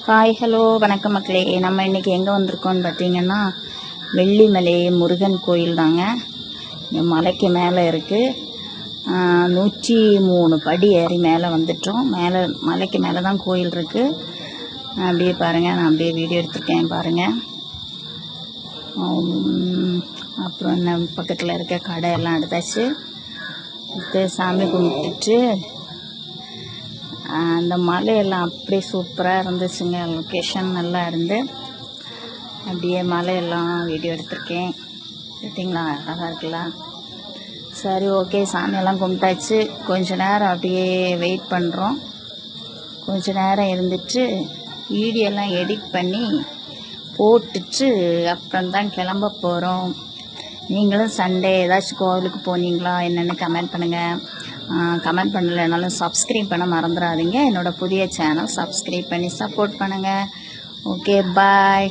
Hi hello வணக்கம் மக்களே. நம்ம இன்றைக்கி எங்கே வந்திருக்கோம்னு பார்த்தீங்கன்னா வெள்ளிமலை முருகன் கோயில் தாங்க. இங்கே மலைக்கு மேலே இருக்குது. 103 படி ஏறி மேலே வந்துட்டோம். மலைக்கு மேலே தான் கோயில் இருக்குது. அப்படியே பாருங்கள், நான் அப்படியே வீடியோ எடுத்துருக்கேன் பாருங்கள். அப்புறம் என்ன பக்கத்தில் இருக்க கடை எல்லாம் எடுத்தாச்சு. சாமி கும்பிட்டுட்டு அந்த மலையெல்லாம் அப்படியே சூப்பராக இருந்துச்சுங்க. லொக்கேஷன் நல்லா இருந்து அப்படியே மலையெல்லாம் வீடியோ எடுத்திருக்கேன். பார்த்தீங்களா, அழகாக இருக்கலாம். சரி, ஓகே, சாமியெல்லாம் கும்பிட்டாச்சு. கொஞ்ச நேரம் அப்படியே வெயிட் பண்ணுறோம். கொஞ்ச நேரம் இருந்துட்டு வீடியோலாம் எடிட் பண்ணி போட்டுட்டு அப்புறம் தான் கிளம்ப போகிறோம். நீங்களும் சண்டே ஏதாச்சும் கோவிலுக்கு போனீங்களா என்னென்னு கமெண்ட் பண்ணுங்கள். கமெண்ட் பண்ணலைனாலும் சப்ஸ்கிரைப் பண்ண மறந்துடாதீங்க. என்னோடய புதிய சேனல் சப்ஸ்கிரைப் பண்ணி சப்போர்ட் பண்ணுங்கள். ஓகே, பாய்.